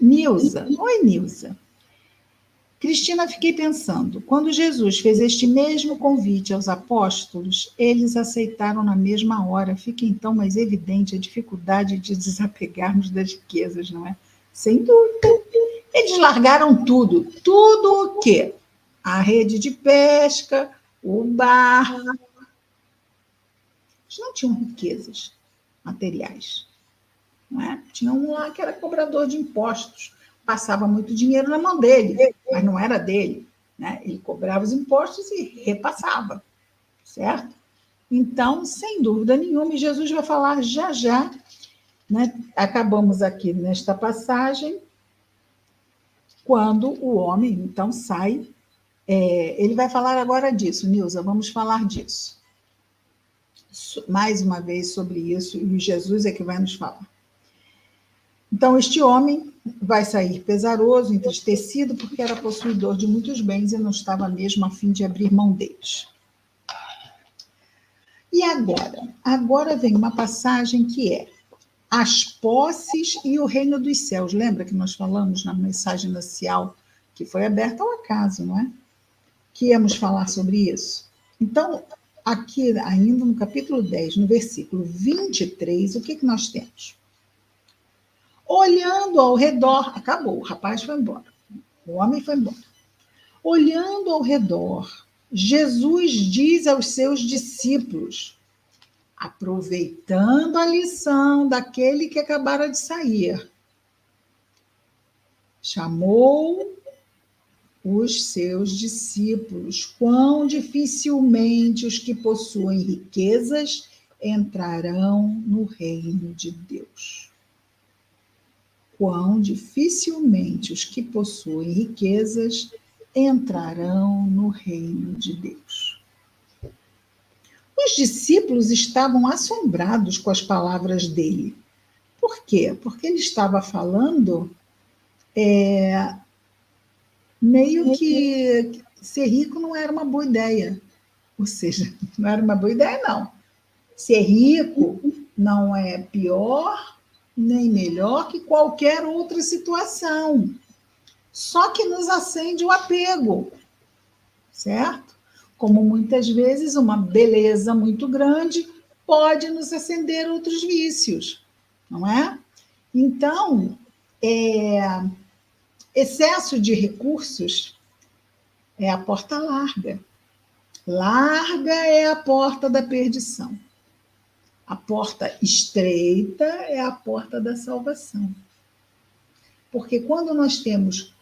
Nilza. Oi, Nilza. Cristina, fiquei pensando, quando Jesus fez este mesmo convite aos apóstolos, eles aceitaram na mesma hora. Fica então mais evidente a dificuldade de desapegarmos das riquezas, não é? Sem dúvida. Eles largaram tudo. Tudo o quê? A rede de pesca, o bar. Eles não tinham riquezas materiais. Não é? Tinha um lá que era cobrador de impostos. Passava muito dinheiro na mão dele, mas não era dele. Né? Ele cobrava os impostos e repassava, certo? Então, sem dúvida nenhuma, e Jesus vai falar já já, né? Acabamos aqui nesta passagem, quando o homem, então, sai, ele vai falar agora disso, Nilza, vamos falar disso. Mais uma vez sobre isso, e Jesus é que vai nos falar. Então, este homem vai sair pesaroso, entristecido, porque era possuidor de muitos bens e não estava mesmo a fim de abrir mão deles. E agora? Agora vem uma passagem que é as posses e o reino dos céus. Lembra que nós falamos na mensagem inicial que foi aberta ao acaso, não é? Que íamos falar sobre isso. Então, aqui ainda no capítulo 10, no versículo 23, o que nós temos? Olhando ao redor, acabou, o rapaz foi embora, o homem foi embora. Olhando ao redor, Jesus diz aos seus discípulos, aproveitando a lição daquele que acabara de sair, chamou os seus discípulos. Quão dificilmente os que possuem riquezas entrarão no reino de Deus. Quão dificilmente os que possuem riquezas entrarão no reino de Deus. Os discípulos estavam assombrados com as palavras dele. Por quê? Porque ele estava falando meio que ser rico não era uma boa ideia. Ou seja, não era uma boa ideia, não. Ser rico não é pior nem melhor que qualquer outra situação. Só que nos acende o apego, certo? Como muitas vezes uma beleza muito grande pode nos acender outros vícios, não é? Então, excesso de recursos é a porta larga. Larga é a porta da perdição. A porta estreita é a porta da salvação. Porque quando nós temos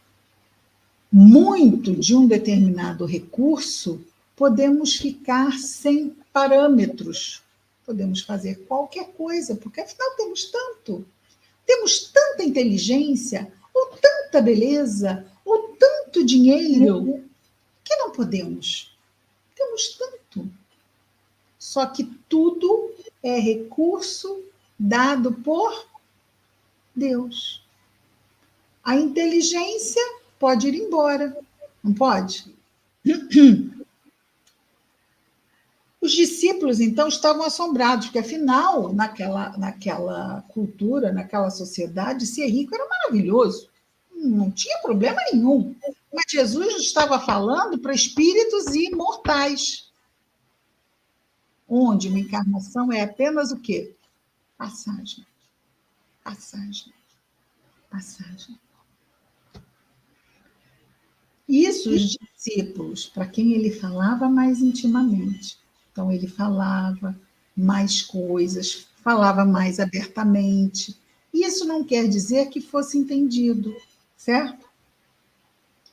muito de um determinado recurso, podemos ficar sem parâmetros. Podemos fazer qualquer coisa, porque afinal temos tanto. Temos tanta inteligência, ou tanta beleza, ou tanto dinheiro, que não podemos. Temos tanto. Só que tudo é recurso dado por Deus. A inteligência pode ir embora, não pode? Os discípulos, então, estavam assombrados, porque, afinal, naquela cultura, naquela sociedade, ser rico era maravilhoso. Não tinha problema nenhum. Mas Jesus estava falando para espíritos imortais, onde uma encarnação é apenas o quê? Passagem. Passagem. Passagem. Isso os discípulos, para quem ele falava mais intimamente. Então, ele falava mais coisas, falava mais abertamente. Isso não quer dizer que fosse entendido, certo?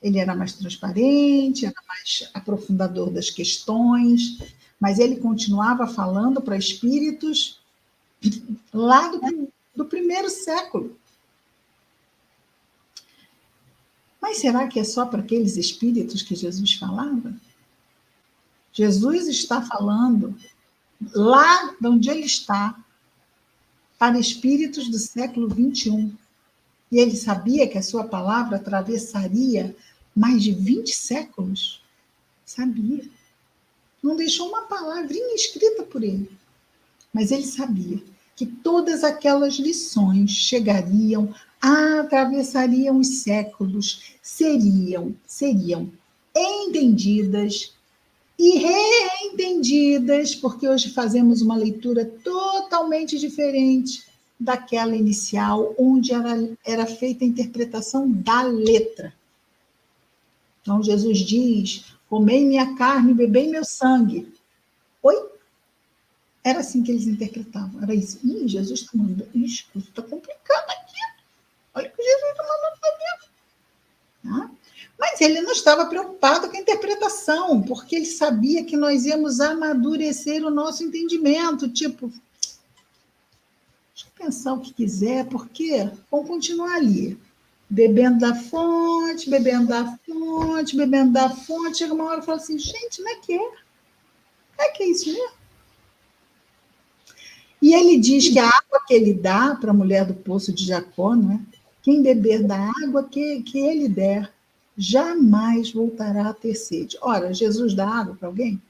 Ele era mais transparente, era mais aprofundador das questões, mas ele continuava falando para espíritos lá do primeiro século. Mas será que é só para aqueles espíritos que Jesus falava? Jesus está falando lá de onde ele está, para espíritos do século XXI. E ele sabia que a sua palavra atravessaria mais de 20 séculos. Sabia. Não deixou uma palavrinha escrita por ele. Mas ele sabia que todas aquelas lições chegariam atravessariam os séculos, seriam entendidas e reentendidas, porque hoje fazemos uma leitura totalmente diferente daquela inicial, onde era feita a interpretação da letra. Então, Jesus diz, comei minha carne, bebei meu sangue. Oi? Era assim que eles interpretavam, era isso. Jesus está mandando, isso está complicado aqui. Olha o que Jesus está mandando fazer. Tá? Mas ele não estava preocupado com a interpretação, porque ele sabia que nós íamos amadurecer o nosso entendimento. Tipo, deixa eu pensar o que quiser, porque vamos continuar ali. Bebendo da fonte, bebendo da fonte, bebendo da fonte. Chega uma hora e fala assim, gente, não é que é? Não é que é isso mesmo? E ele diz que a água que ele dá para a mulher do poço de Jacó, né? Quem beber da água que ele der, jamais voltará a ter sede. Ora, Jesus dá água para alguém?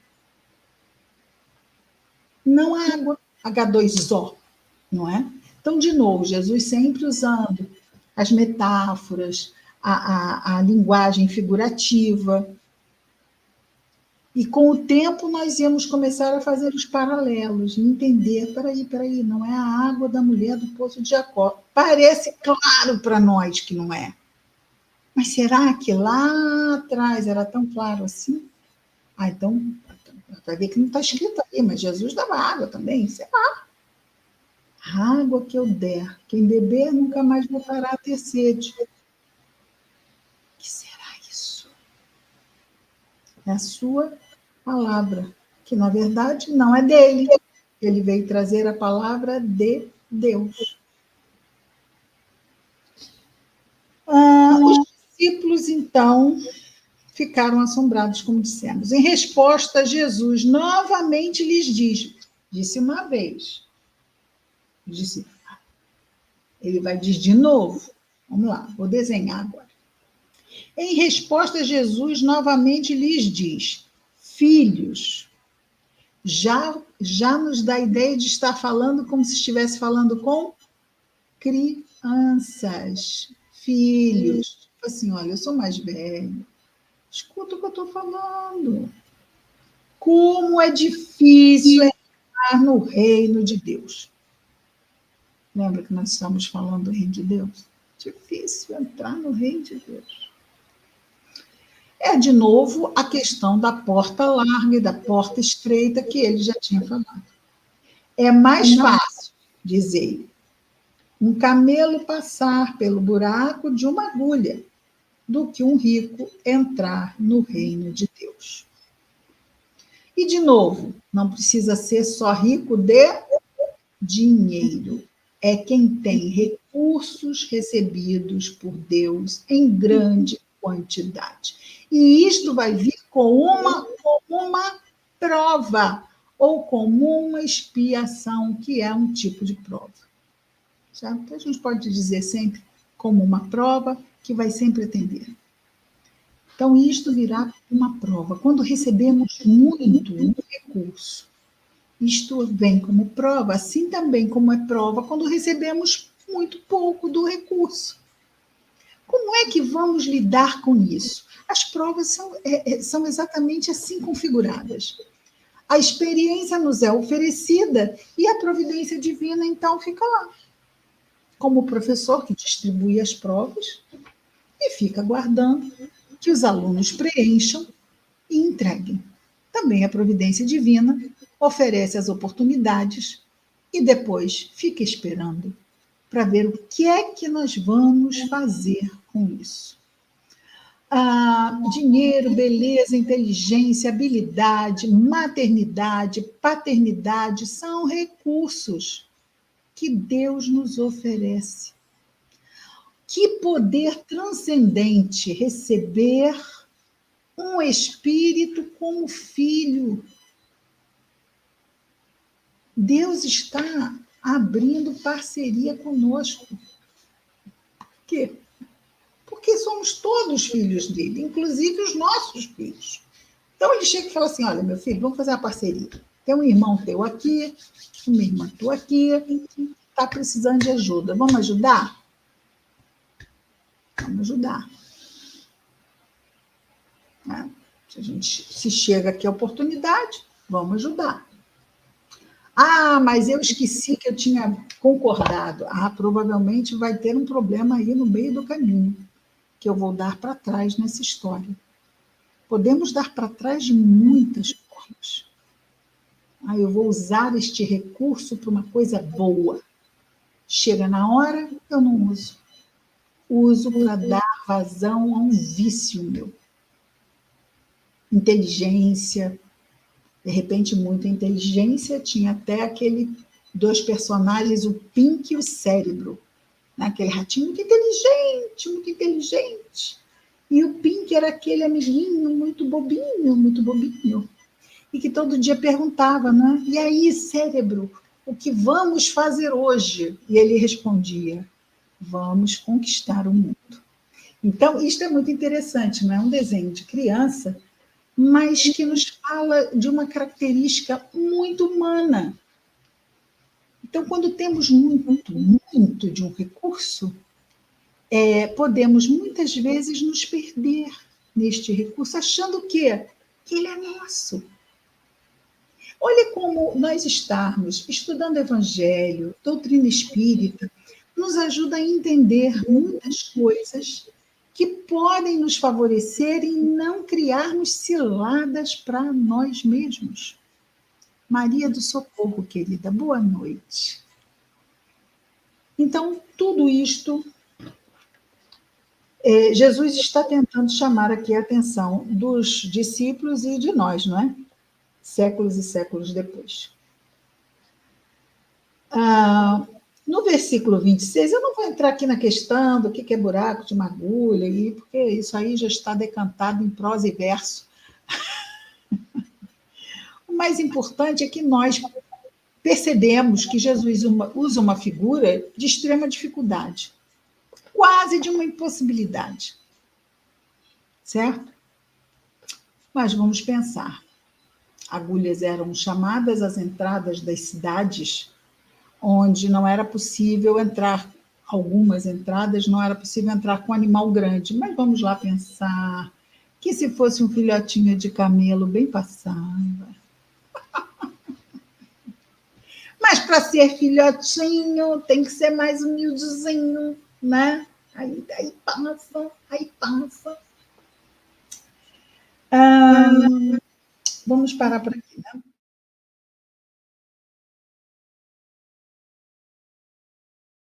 Não há água, H2O, não é? Então, de novo, Jesus sempre usando as metáforas, a linguagem figurativa. E com o tempo nós íamos começar a fazer os paralelos, e entender, peraí, não é a água da mulher do poço de Jacó. Parece claro para nós que não é. Mas será que lá atrás era tão claro assim? Então, vai ver que não está escrito aí, mas Jesus dava água também, sei lá. A água que eu der, quem beber nunca mais voltará a ter sede. O que será isso? É a sua palavra, que na verdade não é dele. Ele veio trazer a palavra de Deus. Os discípulos, então, ficaram assombrados, como dissemos. Em resposta, Jesus novamente lhes disse uma vez. Ele vai dizer de novo. Vamos lá, vou desenhar agora. Em resposta, Jesus novamente lhes diz: filhos, já nos dá a ideia de estar falando como se estivesse falando com crianças, filhos. Assim, olha, eu sou mais velho, escuta o que eu estou falando. Como é difícil entrar no reino de Deus. Lembra que nós estamos falando do reino de Deus? Difícil entrar no reino de Deus. É, de novo, a questão da porta larga e da porta estreita que ele já tinha falado. É mais fácil, diz ele, um camelo passar pelo buraco de uma agulha do que um rico entrar no reino de Deus. E, de novo, não precisa ser só rico de dinheiro. É quem tem recursos recebidos por Deus em grande quantidade. E isto vai vir com uma prova, ou como uma expiação, que é um tipo de prova. Certo? Então, a gente pode dizer sempre como uma prova que vai sempre atender. Então, isto virá uma prova. Quando recebemos muito um recurso, isto vem como prova, assim também como é prova quando recebemos muito pouco do recurso. Como é que vamos lidar com isso? As provas são exatamente assim configuradas. A experiência nos é oferecida e a providência divina, então, fica lá. Como o professor que distribui as provas e fica aguardando que os alunos preencham e entreguem. Também a providência divina oferece as oportunidades e depois fica esperando para ver o que é que nós vamos fazer com isso. Dinheiro, beleza, inteligência, habilidade, maternidade, paternidade são recursos que Deus nos oferece. Que poder transcendente receber um espírito como filho. Deus está abrindo parceria conosco. Por quê? Porque somos todos filhos dele, inclusive os nossos filhos. Então ele chega e fala assim: olha, meu filho, vamos fazer uma parceria. Tem um irmão teu aqui, uma irmã tua aqui, está precisando de ajuda. Vamos ajudar? Vamos ajudar. Né? Se chega aqui a oportunidade, vamos ajudar. Ah, mas eu esqueci que eu tinha concordado. Ah, provavelmente vai ter um problema aí no meio do caminho, que eu vou dar para trás nessa história. Podemos dar para trás de muitas formas. Ah, eu vou usar este recurso para uma coisa boa. Chega na hora, eu não uso. Uso para dar vazão a um vício meu. Inteligência, de repente, muita inteligência, tinha até aquele dois personagens, o Pink e o Cérebro. Né? Aquele ratinho muito inteligente, muito inteligente. E o Pink era aquele amiguinho muito bobinho. E que todo dia perguntava, né? E aí, Cérebro, o que vamos fazer hoje? E ele respondia, vamos conquistar o mundo. Então, isto é muito interessante, não é um desenho de criança, mas que nos fala de uma característica muito humana. Então, quando temos muito de um recurso, podemos muitas vezes nos perder neste recurso, achando que ele é nosso. Olha como nós estarmos estudando Evangelho, doutrina espírita, nos ajuda a entender muitas coisas que podem nos favorecer em não criarmos ciladas para nós mesmos. Maria do Socorro, querida, boa noite. Então, tudo isto, Jesus está tentando chamar aqui a atenção dos discípulos e de nós, não é? Séculos e séculos depois. No versículo 26, eu não vou entrar aqui na questão do que é buraco de uma agulha, porque isso aí já está decantado em prosa e verso. O mais importante é que nós percebemos que Jesus usa uma figura de extrema dificuldade, quase de uma impossibilidade. Certo? Mas vamos pensar. Agulhas eram chamadas às entradas das cidades, onde não era possível entrar, algumas entradas não era possível entrar com um animal grande. Mas vamos lá pensar que se fosse um filhotinho de camelo, bem passava. Mas para ser filhotinho, tem que ser mais humildezinho, né? Aí passa. Vamos parar por aqui, né?